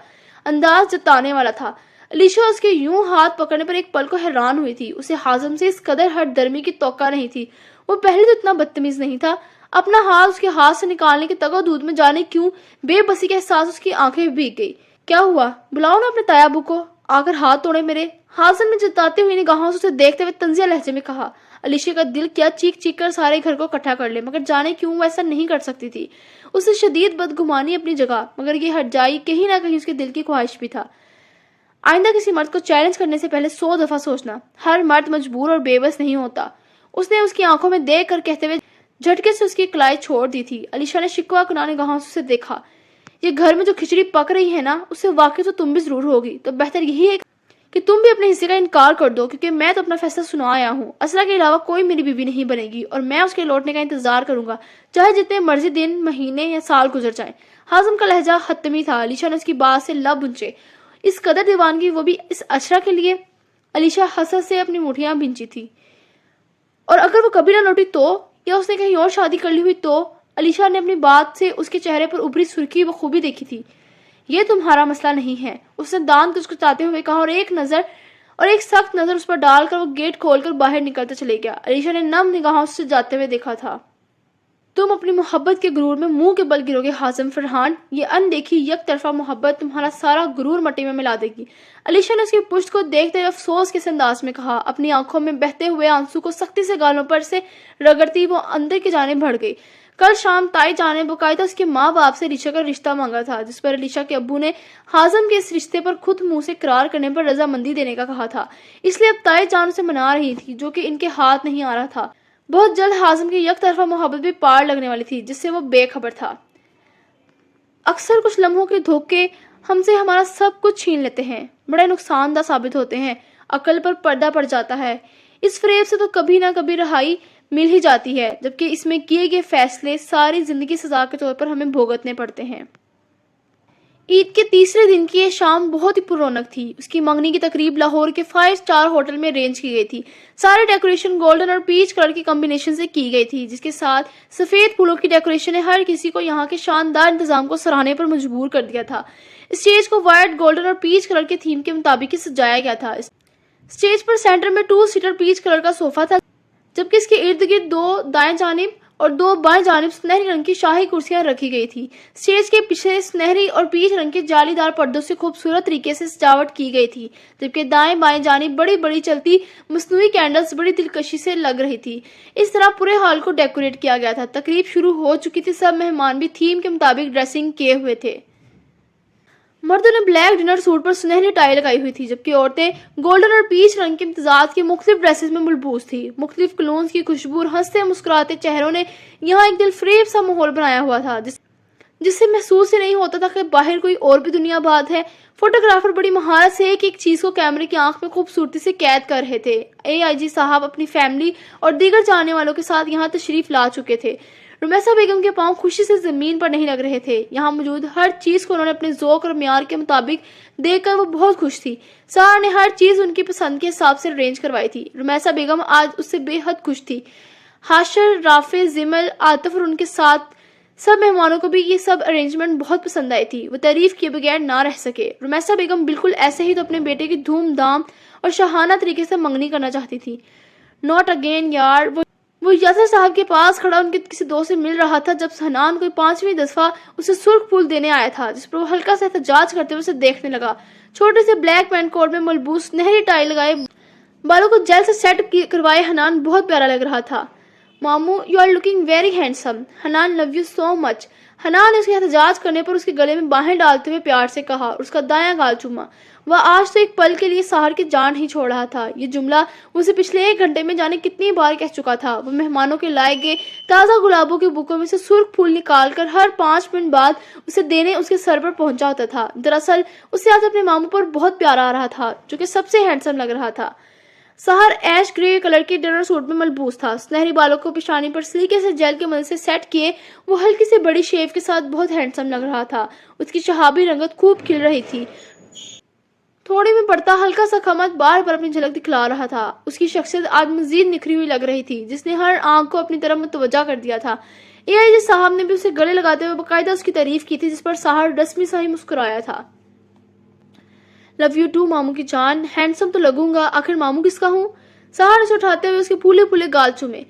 انداز جتانے والا تھا۔ علیشا اس کے یوں ہاتھ پکڑنے پر ایک پل کو حیران ہوئی تھی۔ اسے حازم سے اس قدر ہٹ درمی کی توقع نہیں تھی۔ وہ پہلے تو اتنا بدتمیز نہیں تھا۔ اپنا ہاتھ اس کے ہاتھ سے نکالنے کے تگ و دود میں جانے کیوں بے بسی کے احساس اس کی آنکھیں بھیگ گئی۔ کیا ہوا؟ بلاؤ نا اپنے تایا ابو کو، آ کر ہاتھ توڑے میرے۔ حازم نے جتاتے ہوئی نگاہوں سے اسے دیکھتے ہوئے طنزیہ لہجے میں کہا۔ علیشا کا دل کیا چیخ چیخ کر سارے گھر کو اکٹھا کر لے، مگر جانے کیوں وہ ایسا نہیں کر سکتی تھی۔ اسے شدید بدگمانی اپنی جگہ، مگر یہ ہٹ جائی کہیں نہ کہیں اس کے دل کی خواہش بھی تھا۔ آئندہ کسی مرد کو چیلنج کرنے سے پہلے 100 دفعہ سوچنا۔ ہر مرد مجبور اور بے بس نہیں ہوتا۔ اس نے اس کی آنکھوں میں دیکھ کر کہتے ہوئے جھٹکے سے اس کی کلائی چھوڑ دی تھی۔ علیشا نے شکوہ کناہ نگاہوں سے اسے دیکھا۔ یہ گھر میں جو کھچڑی پک رہی ہے نا، اس سے واقعی تو تم بھی ضرور ہوگی، تو بہتر یہی ہے کہ تم بھی اپنے حصے کا انکار کر دو، کیونکہ میں تو اپنا فیصلہ سنا آیا ہوں۔ اسرا کے علاوہ کوئی میری بیوی نہیں بنے گی اور میں اس کے لوٹنے کا انتظار کروں گا، چاہے جتنے مرضی دن، مہینے یا سال گزر جائیں۔ حازم کا لہجہ حتمی تھا۔ علیشا نے اس کی بات سے لب انچے۔ اس قدر دیوانگی، وہ بھی اس اسرا کے لیے؟ علیشا حسرت سے اپنی مٹھیاں بھینچی تھی۔ اور اگر وہ کبھی نہ لوٹی تو، یا اس نے کہیں اور شادی کر لی ہوئی تو؟ علیشا نے اپنی بات سے اس کے چہرے پر ابھری سرخی بخوبی دیکھی تھی۔ یہ تمہارا مسئلہ نہیں ہے، اس نے دانت کچکچاتے ہوئے کہا، اور ایک سخت نظر اس پر ڈال کر وہ گیٹ کھول کر باہر نکلتا چلے گیا۔ علیشا نے نم نگاہوں سے جاتے ہوئے دیکھا تھا۔ تم اپنی محبت کے غرور میں منہ کے بل گرو گے حازم فرحان۔ یہ ان دیکھی یک طرفہ محبت تمہارا سارا غرور مٹی میں ملا دے گی۔ علیشا نے اس کی پشت کو دیکھتے ہوئے افسوس کے انداز میں کہا۔ اپنی آنکھوں میں بہتے ہوئے آنسو کو سختی سے گالوں پر سے رگڑتی وہ اندر کی جانب بڑھ گئی۔ کل شام تائی جان نے باقاعدہ اس کے ماں باپ سے علیشا کا رشتہ مانگا تھا، جس پر علیشا کے ابو نے حازم کے اس رشتے پر خود منہ سے اقرار کرنے پر رضامندی دینے کا کہا تھا۔ اس لیے اب تائی جان اسے منا رہی تھی، جو کہ ان کے ہاتھ نہیں آ رہا تھا۔ بہت جلد حازم کی یک طرفہ محبت بھی پار لگنے والی تھی، جس سے وہ بے خبر تھا۔ اکثر کچھ لمحوں کے دھوکے ہم سے ہمارا سب کچھ چھین لیتے ہیں، بڑے نقصان دہ ثابت ہوتے ہیں، عقل پر پردہ پڑ جاتا ہے۔ اس فریب سے تو کبھی نہ کبھی رہائی مل ہی جاتی ہے، جبکہ اس میں کیے گئے فیصلے ساری زندگی سزا کے طور پر ہمیں بھگتنے پڑتے ہیں۔ عید کے تیسرے دن کی یہ شام بہت ہی پر رونق تھی۔ اس کی منگنی کی تقریب لاہور کے 5 اسٹار ہوٹل میں ارینج کی گئی تھی۔ سارے ڈیکوریشن گولڈن اور پیچ کلر کی کمبینیشن سے کی گئی تھی، جس کے ساتھ سفید پھولوں کی ڈیکوریشن نے ہر کسی کو یہاں کے شاندار انتظام کو سراہنے پر مجبور کر دیا تھا۔ اسٹیج کو وائٹ، گولڈن اور پیچ کلر کے تھیم کے مطابق ہی سجایا گیا تھا۔ اسٹیج پر سینٹر میں 2 سیٹر پیچ کلر کا صوفہ تھا، جبکہ اس کے ارد گرد 2 دائیں جانب اور 2 بائیں جانب سنہری رنگ کی شاہی کرسیاں رکھی گئی تھی۔ اسٹیج کے پیچھے سنہری اور پیچ رنگ کے جالی دار پردوں سے خوبصورت طریقے سے سجاوٹ کی گئی تھی، جبکہ دائیں بائیں جانب بڑی بڑی چلتی مصنوعی کینڈلز بڑی دلکشی سے لگ رہی تھی۔ اس طرح پورے ہال کو ڈیکوریٹ کیا گیا تھا۔ تقریب شروع ہو چکی تھی، سب مہمان بھی تھیم کے مطابق ڈریسنگ کیے ہوئے تھے۔ مردوں نے بلیک ڈنر سوٹ پر سنہری ٹائی لگائی ہوئی تھی، جبکہ عورتیں گولڈن اور پیچ رنگ کے امتزاج کے مختلف ڈریسز میں ملبوس تھی۔ مختلف کلونز کی خوشبو اور ہنستے مسکراتے چہروں نے یہاں ایک دل فریب سا ماحول بنایا ہوا تھا، جس سے محسوس ہی نہیں ہوتا تھا کہ باہر کوئی اور بھی دنیا بات ہے۔ فوٹوگرافر بڑی مہارت سے ایک ایک چیز کو کیمرے کی آنکھ میں خوبصورتی سے قید کر رہے تھے۔ AIG صاحب اپنی فیملی اور دیگر جاننے والوں کے ساتھ یہاں تشریف لا چکے تھے۔ رمیسا بیگم کے پاؤں خوشی سے زمین پر نہیں لگ رہے تھے۔ یہاں موجود ہر چیز کو انہوں نے اپنے ذوق اور معیار کے مطابق دیکھ کر وہ بہت خوش تھی۔ سہار نے ہر چیز ان کی پسند کے حساب سے ارینج کروائی تھی۔ رمیسا بیگم آج اس سے بے حد خوش تھی۔ حاشر، رافع، زمل، عاطف اور ان کے ساتھ سب مہمانوں کو بھی یہ سب ارینجمنٹ بہت پسند آئی تھی۔ وہ تعریف کیے بغیر نہ رہ سکے۔ رمیسا بیگم بالکل ایسے ہی تو اپنے بیٹے کی دھوم دھام اور شاہانہ طریقے سے منگنی کرنا چاہتی تھی۔ نوٹ اگین یار، وہ یاسر صاحب کے پاس کھڑا ان کے کسی دوست سے مل رہا تھا جب حنان کوئی 5ویں دفعہ اسے سرخ پھول دینے آیا تھا، جس پر وہ ہلکا سا احتجاج کرتے ہوئے اسے دیکھنے لگا۔ چھوٹے سے بلیک پینٹ کوٹ میں ملبوس نہری ٹائی لگائے بالوں کو جیل سے سیٹ کروائے حنان بہت پیارا لگ رہا تھا۔ مامو، you are looking very handsome, Hanan love you so much. Hanan نے اس کے احتجاج کرنے پر اس کے گلے میں باہیں ڈالتے ہوئے پیار سے کہا اور اس کا دایاں گال چوما۔ وہ آج تو ایک پل کے لیے سہار کی جان ہی چھوڑ رہا تھا۔ یہ جملہ وہ اسے پچھلے 1 گھنٹے میں جانے کتنی بار کہہ چکا تھا۔ وہ مہمانوں کے لائے گئے تازہ گلابوں کے بکوں میں سے سرخ پھول نکال کر ہر 5 منٹ بعد اسے دینے اس کے سر پر پہنچا ہوتا تھا۔ دراصل اسے آج اپنے ماموں پر بہت پیار آ رہا تھا، جو کہ سب سے ہینڈسم لگ رہا تھا۔ سہار ایش گرے کلر کے ڈنر سوٹ میں ملبوس تھا۔ سنہری بالوں کو پیشانی پر سلیقے سے جیل کے مدد سے سیٹ کیے وہ ہلکی سی بڑی شیو کے ساتھ بہت ہینڈسم لگ رہا تھا۔ اس کی شہابی رنگت خوب کھل رہی تھی۔ تھوڑی میں پڑتا ہلکا سا کھمت بار بار اپنی جھلک دکھلا رہا تھا۔ اس کی شخصیت آج مزید نکھری ہوئی لگ رہی تھی، جس نے ہر آنکھ کو اپنی طرف متوجہ کر دیا تھا۔ AIG صاحب نے بھی اسے گلے لگاتے ہوئے باقاعدہ اس کی تعریف کی تھی، جس پر سہار رسمی سا ہی مسکرایا تھا۔ لو یو ٹو ماموں کی جان، ہینڈسم تو لگوں گا، آخر ماموں کس کا ہوں؟ سہار نے اسے اٹھاتے ہوئے اس کے پھولے پھولے گال چومے۔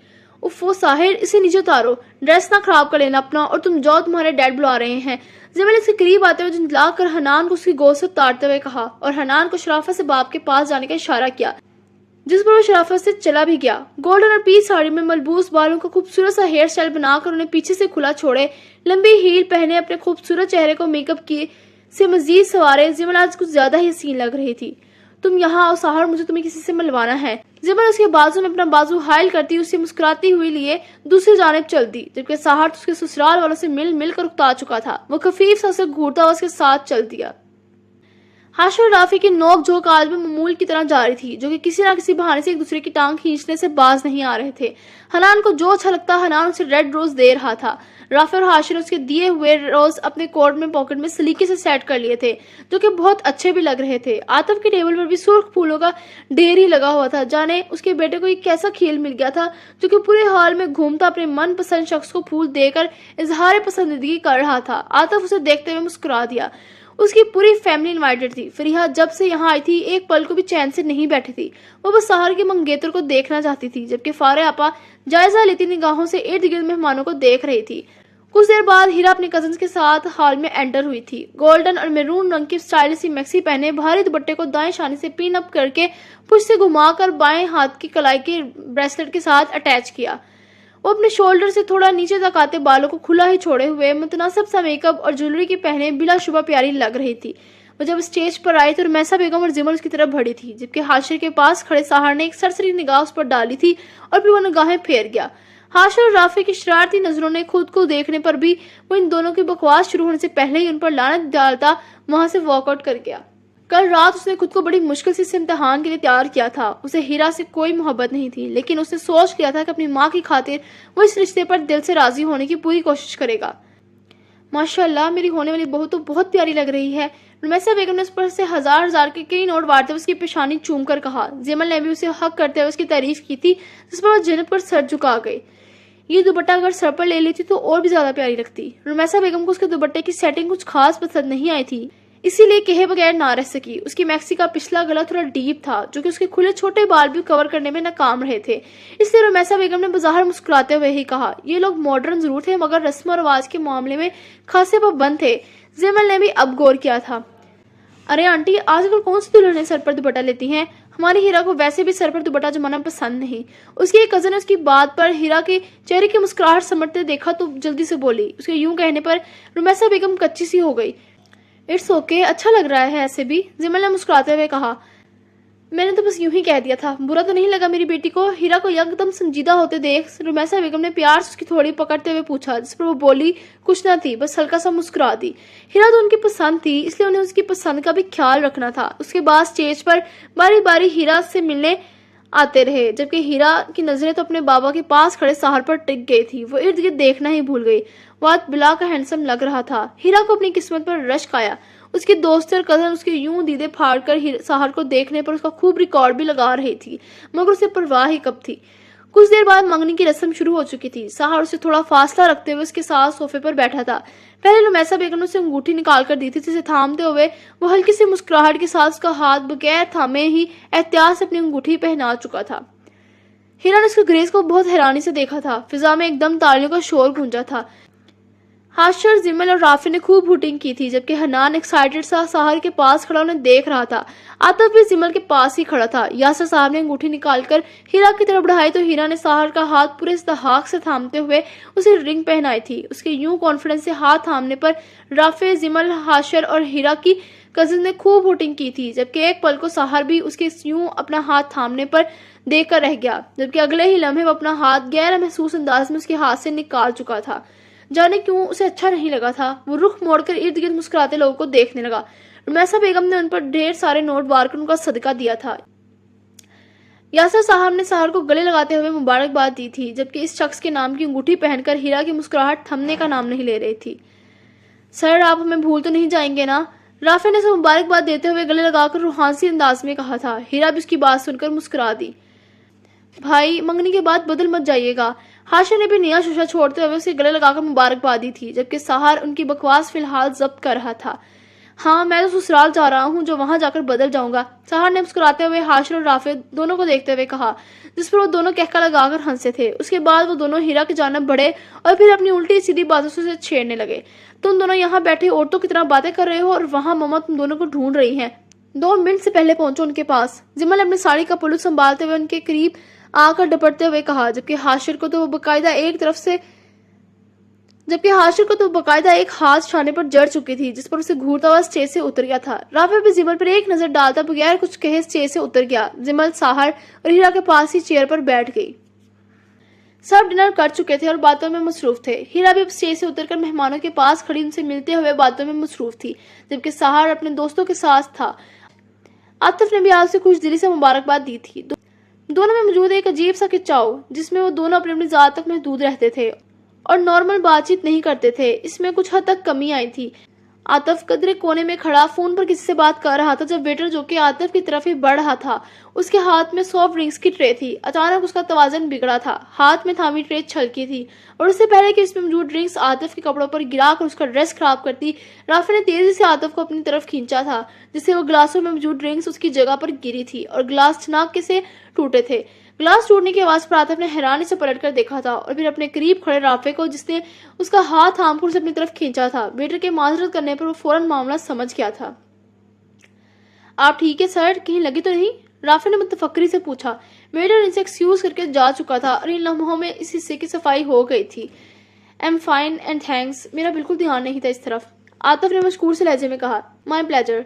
اوفو ساحر، اسے نیچے اتارو، ڈریس نہ خراب کر لینا اپنا، اور تم جاؤ، تمہارے ڈیڈ بلا رہے ہیں۔ زمل اس کے قریب آتے ہوئے جھنجلا کر حنان کو اس کی گود سے اتارتے ہوئے کہا اور حنان کو شرافت سے باپ کے پاس جانے کا اشارہ کیا، جس پر وہ شرافت سے چلا بھی گیا۔ گولڈن اور پیچ ساڑی میں ملبوس بالوں کا خوبصورت سا ہیئر سٹائل بنا کر انہیں پیچھے سے کھلا چھوڑے، لمبی ہیل پہنے اپنے خوبصورت چہرے کو میک اپ کیے سے مزید سوارے، زمل آج کچھ زیادہ ہی حسین لگ رہی تھی۔ تم یہاں آؤ سہار، مجھے تمہیں کسی سے ملوانا ہے۔ زمل اس کے بازو میں اپنا بازو حائل کرتی اسے مسکراتی ہوئی لیے دوسری جانب چل دی، جبکہ سہار اس کے سسرال والوں سے مل کر اکتا چکا تھا۔ وہ خفیف سا اسے گھورتا ہوا اس کے ساتھ چل دیا۔ حاشر اور رافع کی نوک جھوک آج بھی معمول کی طرح جاری تھی، جو کہ کسی نہ کسی بہانے سے ایک دوسرے کی ٹانگ کھینچنے سے باز نہیں آ رہے تھے۔ حنان کو جو اچھا لگتا حنان اسے ریڈ روز دے رہا تھا۔ رافع اور حاشر نے اس کے دیے ہوئے روز اپنے کوٹ میں پاکٹ میں سلیقے سے سیٹ کر لیے تھے، جو کہ بہت اچھے بھی لگ رہے تھے۔ عاطف کے ٹیبل پر بھی سرخ پھولوں کا ڈھیر ہی لگا ہوا تھا۔ جانے اس کے بیٹے کو ایک ایسا کھیل مل گیا تھا جو کہ پورے ہال میں گھومتا اپنے من پسند شخص کو پھول دے کر اظہار پسندیدگی کر رہا تھا۔ عاطف اسے دیکھتے ہوئے مسکرا دیا۔ اس کی پوری فیملی انوائٹڈ تھی۔ فریحہ جب سے یہاں آئی تھی ایک پل کو بھی چین سے نہیں بیٹھی تھی۔ وہ بس سہار کے منگیتر کو دیکھنا چاہتی تھی، جبکہ فارح آپا جائزہ لیتی نگاہوں سے ارد گرد مہمانوں کو دیکھ رہی تھی۔ کچھ دیر بعد ہیرا اپنے کزنز کے ساتھ ہال میں انٹر ہوئی تھی۔ گولڈن اور میرون رنگ کی سٹائلش سی میکسی پہنے بھاری دوپٹے کو دائیں شانے سے پین اپ کر کے پشت سے گھما کر بائیں ہاتھ کی کلائی کے بریسلٹ کے ساتھ اٹیچ کیا۔ وہ اپنے شولڈر سے تھوڑا نیچے تک آتے بالوں کو کھلا ہی چھوڑے ہوئے متناسب سا میک اپ اور جویلری کی پہنے بلا شبہ پیاری لگ رہی تھی۔ وہ جب اسٹیج پر آئی تو رمیسا بیگم اور زمل اس کی طرف بڑھی تھی، جبکہ حاشر کے پاس کھڑے سہار نے ایک سرسری نگاہ اس پر ڈالی تھی اور پھر وہ نگاہیں پھیر گیا۔ حاشر اور رافع کی شرارتی نظروں نے خود کو دیکھنے پر بھی وہ ان دونوں کی بکواس شروع ہونے سے پہلے ہی ان پر لعنت ڈالتا وہاں سے واک آؤٹ کر گیا۔ کل رات اس نے خود کو بڑی مشکل سے اس امتحان کے لیے تیار کیا تھا۔ اسے ہیرا سے کوئی محبت نہیں تھی، لیکن اس نے سوچ لیا تھا کہ اپنی ماں کی خاطر وہ اس رشتے پر دل سے راضی ہونے کی پوری کوشش کرے گا۔ ماشاءاللہ، میری ہونے والی بہو تو بہت پیاری لگ رہی ہے، رمیسا بیگم نے اس پر سے ہزار کے کئی نوٹ وارتے ہوئے اس کی پیشانی چوم کر کہا۔ زمل نے بھی اسے حق کرتے ہوئے اس کی تعریف کی تھی، جس پر وہ جنت پر سر جھکا گئی۔ یہ دوپٹہ اگر سر پر لے لیتی تو اور بھی زیادہ پیاری لگتی۔ رمیسا بیگم کو اس کے دوپٹے کی سیٹنگ کچھ خاص پسند نہیں آئی تھی، اسی لیے کہے بغیر نہ رہ سکی۔ اس کی میکسی کا پچھلا گلا تھوڑا ڈیپ تھا، جو کہ اس کے کھلے چھوٹے بال بھی کور کرنے میں ناکام رہے تھے، اس لیے رمیسا بیگم نے بظاہر مسکراتے ہوئے ہی کہا، یہ لوگ ماڈرن ضرور تھے مگر رسم و رواج کے معاملے میں خاصے پابند تھے۔ زمل نے بھی اب غور کیا تھا۔ ارے آنٹی، آج کل کون سی دلہنیں سر پر دوپٹہ لیتی ہیں؟ ہماری ہیرا کو ویسے بھی سر پر دوپٹہ جمانا پسند نہیں۔ اس کی ایک کزن نے اس کی بات پر ہیرا کے چہرے کی مسکراہٹ سمٹتے دیکھا تو جلدی سے بولی۔ اس کے یوں کہنے پر رمیسا بیگم کچی سی ہو گئی۔ اٹس اوکے، اچھا لگ رہا ہے ایسے بھی، زمل نے مسکراتے ہوئے کہا۔ میں نے تو بس یوں ہی کہہ دیا تھا، برا تو نہیں لگا میری بیٹی کو؟ ہیرا کو یک دم سنجیدہ ہوتے دیکھ رمیسا بیگم نے پیار سے اس کی تھوڑی پکڑتے ہوئے پوچھا، جس پر وہ بولی کچھ نہ تھی، بس ہلکا سا مسکرا دی۔ ہیرا تو ان کی پسند تھی، اس لیے انہیں اس کی پسند کا بھی خیال رکھنا تھا۔ اس کے بعد اسٹیج پر باری باری ہیرا سے ملنے آتے رہے، جبکہ ہیرا کی نظریں تو اپنے بابا کے پاس کھڑے ساحر پر ٹک گئی تھی۔ وہ ارد گرد دیکھنا ہی بھول گئی۔ بہت بلا کا ہینڈسم لگ رہا تھا۔ ہیرا کو اپنی قسمت پر رشک آیا۔ اس کی دوست اور کزن اس کے یوں دیدے پھاڑ کر ساحر کو دیکھنے پر اس کا خوب ریکارڈ بھی لگا رہی تھی، مگر اسے پرواہ ہی کب تھی۔ کچھ دیر بعد منگنی کی رسم شروع ہو چکی تھی۔ ساحر اسے تھوڑا فاصلہ رکھتے ہوئے اس کے ساتھ صوفے پر بیٹھا تھا۔ پہلے رمیسا بیگم نے اسے انگوٹھی نکال کر دی تھی، جسے تھامتے ہوئے وہ ہلکی سی مسکراہٹ کے ساتھ اس کا ہاتھ بغیر تھامے ہی احتیاط سے اپنی انگوٹھی پہنا چکا تھا۔ ہیرا نے اس کے گریز کو بہت حیرانی سے دیکھا تھا۔ فضا میں ایک دم تالیوں کا شور گونجا تھا۔ ہاشر، زمل اور رافع نے خوب ہوٹنگ کی تھی، جبکہ حنان ایکسائٹڈ سا ساحر کے پاس کھڑا انہیں دیکھ رہا تھا۔ عاطف بھی زمل کے پاس ہی کھڑا تھا۔ یاسر صاحب نے انگوٹھی نکال کر ہیرا کی طرف بڑھائی تو ہیرا نے ساحر کا ہاتھ پورے استحقاق سے تھامتے ہوئے اسے رنگ پہنائی تھی۔ اس کے یوں کانفیڈنس سے ہاتھ تھامنے پر رافع، زمل، ہاشر اور ہیرا کی کزن نے خوب ہوٹنگ کی تھی، جبکہ ایک پل کو ساحر بھی اس کے یوں اپنا ہاتھ تھامنے پر دیکھ کر رہ گیا، جبکہ اگلے ہی لمحے وہ اپنا ہاتھ غیر محسوس انداز میں اس کے ہاتھ سے نکال چکا تھا۔ جانے کیوں اسے اچھا نہیں لگا تھا۔ وہ رخ موڑ کر ارد گرد مسکراتے لوگوں کو دیکھنے لگا۔ رمیسا بیگم نے ان پر ڈھیر سارے نوٹ بار کر ان کا صدقہ دیا تھا۔ یاسر صاحب نے ساحر کو گلے لگاتے ہوئے مبارکباد دی تھی، جبکہ اس شخص کے نام کی انگوٹھی پہن کر ہیرا کی مسکراہٹ تھمنے کا نام نہیں لے رہی تھی۔ سر، آپ ہمیں بھول تو نہیں جائیں گے نا؟ رافع نے اسے مبارکباد دیتے ہوئے گلے لگا کر روحانی انداز میں کہا تھا۔ ہیرا بھی اس کی بات سن کر مسکرا دی۔ بھائی، منگنی کے بعد بدل مت جائیے گا۔ ہاشر نے بھی نیا شوشہ چھوڑتے ہوئے اسے گلے لگا کر مبارکباد دی تھی، جبکہ ساحر ان کی بکواس فی الحال ضبط کر رہا تھا۔ ہاں، میں تو سسرال جا رہا ہوں، جو وہاں جا کر بدل جاؤں گا، ساحر نے مسکراتے ہوئے ہاشر اور رافع دونوں کو دیکھتے ہوئے کہا، جس پر وہ دونوں کہکا لگا کر ہنسے تھے۔ اس کے بعد وہ دونوں ہیرا کی جانب بڑھے اور پھر اپنی الٹی سیدھی باتوں سے اسے چھیڑنے لگے۔ تم دونوں یہاں بیٹھے عورتوں کی طرح باتیں کر رہے ہو، اور وہاں مما تم دونوں کو ڈھونڈ رہی ہیں۔ 2 منٹ سے پہلے پہنچو ان کے پاس۔ زمل نے اپنی ساڑی کا پلو سنبھالتے ہوئے ان کے قریب آ کر ڈپٹتے ہوئے کہا، جبکہ ہاشر کو تو باقاعدہ ایک ہاتھ شانے پر جڑ چکی تھی، جس پر اسے گھورتا ہوا اسٹیج سے اتر گیا تھا۔ رافع بھی زمل پر ایک نظر ڈالتا بغیر کچھ کہے اسٹیج سے اتر گیا۔ زمل ساحر اور ہیرا کے پاس ہی چیئر پر بیٹھ گئی۔ سب ڈنر کر چکے تھے اور باتوں میں مصروف تھے۔ ہیرا بھی اسٹیج سے اتر کر مہمانوں کے پاس کھڑی ان سے ملتے ہوئے باتوں میں مصروف تھی، جبکہ ساحر اپنے دوستوں کے ساتھ تھا۔ عاطف نے بھی آپ سے خوش دلی سے مبارکباد دی تھی۔ دونوں میں موجود ایک عجیب سا کھچاؤ، جس میں وہ دونوں اپنی ذات تک محدود رہتے تھے اور نارمل بات چیت نہیں کرتے تھے، اس میں کچھ حد تک کمی آئی تھی۔ عاطف قدرے کونے میں کھڑا فون پر کسی سے بات کر رہا تھا، جب ویٹر جو کہ عاطف کی طرف ہی بڑھ رہا تھا، اس کے ہاتھ میں سافٹ ڈرنکس کی ٹرے تھی۔ اچانک اس کا توازن بگڑا تھا، ہاتھ میں تھامی ٹرے چھلکی تھی، اور اس سے پہلے کہ اس میں موجود ڈرنکس عاطف کے کپڑوں پر گرا کر اس کا ڈریس خراب کرتی، رافع نے تیزی سے عاطف کو اپنی طرف کھینچا تھا، جس سے وہ گلاسوں میں موجود ڈرنکس اس کی جگہ پر گری تھی اور گلاس چھناک سے ٹوٹے تھے۔ گلاس ٹوٹنے کی آواز پر عاطف نے حیرانی سے پلٹ کر دیکھا تھا اور پھر اپنے قریب کھڑے رافع کو، جس نے اس کا ہاتھ تھام کر اسے اپنی طرف کھینچا تھا۔ ویٹر کے معذرت کرنے پر وہ فوراً معاملہ سمجھ گیا تھا۔ آپ ٹھیک ہے سر؟ کہیں لگی تو نہیں؟ رافع نے متفکری سے پوچھا۔ ویٹر ان سے ایکسکیوز کر کے جا چکا تھا اور ان لمحوں میں اس حصے کی صفائی ہو گئی تھی۔ ایم فائن اینڈ تھینکس، میرا بالکل دھیان نہیں تھا اس طرف، عاطف نے مشکور سے لہجے میں کہا۔ مائی پلیجر،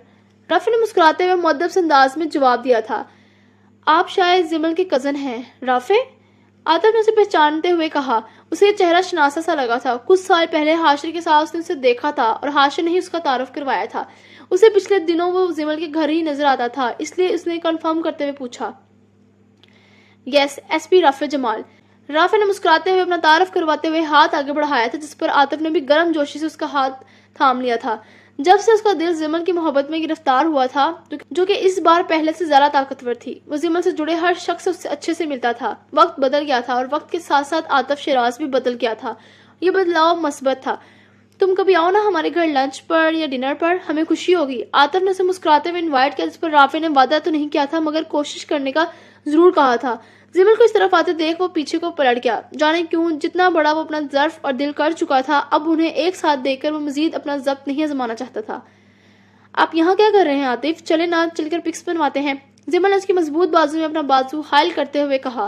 رافع نے مسکراتے ہوئے مؤدب سے انداز میں جواب دیا تھا۔ آپ شاید زمل کے کزن ہیں رافع؟ عاطف نے اسے پہچانتے ہوئے کہا۔ اسے یہ چہرہ شناسا سا لگا تھا۔ کچھ سال پہلے ہاشر کے ساتھ اس نے اسے دیکھا تھا اور ہاشر نے ہی اس کا تعارف کروایا تھا۔ اسے پچھلے دنوں وہ زمل کے گھر ہی نظر آتا تھا، اس لیے اس نے کنفرم کرتے ہوئے پوچھا۔ یس، ایس پی رافع جمال۔ رافع نے مسکراتے ہوئے اپنا تعارف کرواتے ہوئے ہاتھ آگے بڑھایا تھا، جس پر عاطف نے بھی گرم جوشی سے اس کا ہاتھ تھام لیا تھا۔ جب سے اس کا دل زمل کی محبت میں گرفتار ہوا تھا، جو کہ اس بار پہلے سے زیادہ طاقتور تھی، وہ زمل سے جڑے ہر شخص سے اس سے اچھے سے ملتا تھا۔ وقت بدل گیا تھا اور وقت کے ساتھ ساتھ عاطف شیراز بھی بدل گیا تھا۔ یہ بدلاؤ مثبت تھا۔ تم کبھی آؤ نا ہمارے گھر لنچ پر یا ڈنر پر، ہمیں خوشی ہوگی۔ عاطف نے اسے مسکراتے ہوئے انوائٹ کیا، جس پر رافع نے وعدہ تو نہیں کیا تھا مگر کوشش کرنے کا ضرور کہا تھا۔ زمل کو اس طرف آتے دیکھ وہ پیچھے کو پلٹ گیا۔ جانے کیوں جتنا بڑا وہ اپنا ظرف اور دل کر چکا تھا، اب انہیں ایک ساتھ دیکھ کر وہ مزید اپنا ضبط نہیں آزمانا چاہتا تھا۔ آپ یہاں کیا کر رہے ہیں عاطف؟ چلے نہ چل کر پکس بنواتے ہیں، زمل نے اس کی مضبوط بازو میں اپنا بازو حائل کرتے ہوئے کہا۔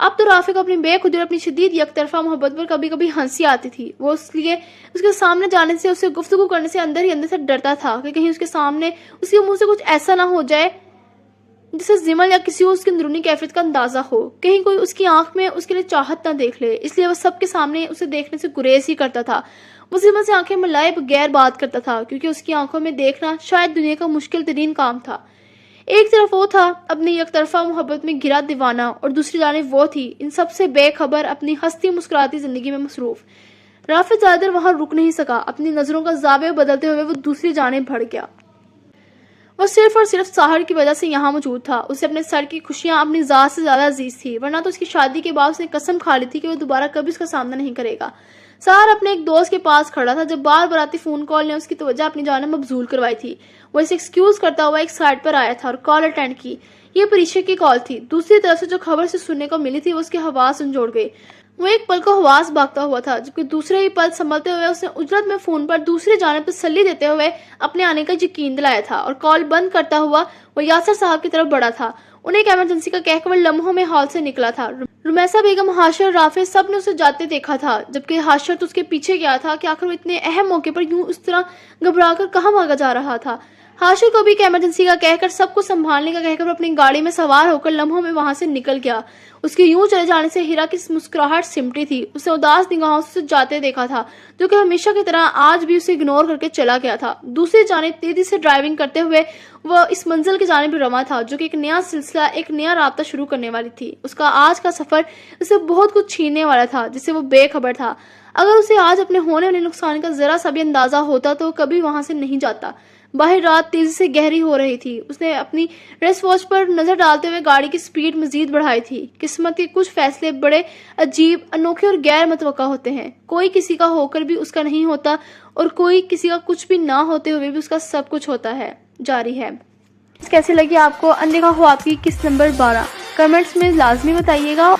اب تو رافع کو اپنی بے خودی اور اپنی شدید یک طرفہ محبت پر کبھی کبھی ہنسی آتی تھی. وہ اس لیے اس کے سامنے جانے سے، اسے گفتگو کرنے سے اندر ہی اندر سے ڈرتا تھا کہ کہیں اس کے سامنے اس کے منہ سے کچھ ایسا نہ ہو جائے جسے زمل یا کسی اور اس کی اندرونی کیفیت کا اندازہ ہو. کہیں کوئی اس کی آنکھ میں اس کے لیے چاہت نہ دیکھ لے، اس لیے وہ سب کے سامنے اسے دیکھنے سے گریز ہی کرتا تھا. وہ زمل سے آنکھیں ملائے بغیر بات کرتا تھا، کیونکہ اس کی آنکھوں میں دیکھنا شاید دنیا کا مشکل ترین کام تھا. ایک طرف وہ تھا اپنی یک طرفہ محبت میں گرا دیوانہ، اور دوسری جانب وہ تھی ان سب سے بے خبر، اپنی ہستی مسکراتی زندگی میں مصروف. رافع زیادہ دیر وہاں رک نہیں سکا. اپنی نظروں کا زاویہ بدلتے ہوئے وہ دوسری جانب بڑھ گیا. وہ صرف اور صرف ساحر کی وجہ سے یہاں موجود تھا. اسے اپنے سر کی خوشیاں اپنی ذات سے زیادہ عزیز تھی، ورنہ تو اس کی شادی کے بعد اس نے قسم کھا لی تھی کہ وہ دوبارہ کبھی اس کا سامنا نہیں کرے گا. ساحر اپنے ایک دوست کے پاس کھڑا تھا جب بار بار آتی فون کال نے اس کی توجہ اپنی جانب مبذول کروائی تھی. وہ اسے ایکسکیوز کرتا ہوا ایک سائٹ پر آیا تھا اور کال اٹینڈ کی. یہ پریشا کی کال تھی. دوسری طرف سے جو خبر سے سننے کو ملی تھی وہ اس کے حواس انجوڑ گئی. وہ ایک پل کو حواس بھاگتا ہوا تھا، جبکہ دوسرے ہی پل سنبھلتے ہوئے اس نے اجرت میں فون پر دوسری جانب تسلی دیتے ہوئے اپنے آنے کا یقین دلایا تھا، اور کال بند کرتا ہوا وہ یاسر صاحب کی طرف بڑھا تھا. انہیں ایک ایمرجنسی کا کہہ کر وہ لمحوں میں ہال سے نکلا تھا. رمیسا بیگم، ہاشر اور رافع سب نے اسے جاتے دیکھا تھا، جبکہ ہاشر تو اس کے پیچھے گیا تھا کہ آخر وہ اتنے اہم موقع پر یوں اس طرح گھبرا کر کہاں بھاگا جا رہا تھا. ہاشر کو بھی ایک ایمرجنسی کا کہہ کر سب کو سنبھالنے کا کہہ کر وہ اپنی گاڑی میں سوار ہو کر لمحوں میں وہاں سے نکل گیا. اس کے یوں چلے جانے سے ہیرا کی مسکراہٹ سمٹی تھی. اسے اداس نگاہوں سے جاتے دیکھا تھا، جو کہ ہمیشہ کی طرح آج بھی اسے اگنور کر کے چلا گیا تھا. دوسری جانب تیزی سے ڈرائیونگ کرتے ہوئے وہ اس منزل کی جانب رواں تھا، جو کہ ایک نیا سلسلہ، ایک نیا رابطہ شروع کرنے والی تھی. اس کا آج کا سفر اسے بہت کچھ چھیننے والا تھا جس سے وہ بے خبر تھا. اگر اسے آج اپنے ہونے والے نقصان کا ذرا سا بھی اندازہ ہوتا تو کبھی وہاں سے نہیں جاتا. باہر رات تیزی سے گہری ہو رہی تھی. اس نے اپنی ریسٹ واچ پر نظر ڈالتے ہوئے گاڑی کی سپیڈ مزید بڑھائی تھی. قسمت کے کچھ فیصلے بڑے عجیب، انوکھے اور غیر متوقع ہوتے ہیں. کوئی کسی کا ہو کر بھی اس کا نہیں ہوتا، اور کوئی کسی کا کچھ بھی نہ ہوتے ہوئے بھی اس کا سب کچھ ہوتا ہے. جاری ہے. کیسے لگی آپ کو اندیکھا خواب کی قسط نمبر 12؟ کمنٹس میں لازمی بتائیے گا.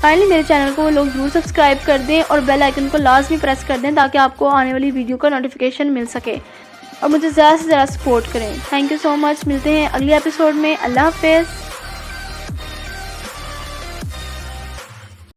فائنلی میرے چینل کو لوگ ضرور سبسکرائب کر دیں اور بیل آئیکن کو لازمی پریس کر دیں تاکہ آپ کو آنے والی ویڈیو کا نوٹیفیکیشن مل سکے، اور مجھے زیادہ سے زیادہ سپورٹ کریں. تھینک یو سو مچ. ملتے ہیں اگلی ایپیسوڈ میں. اللہ حافظ.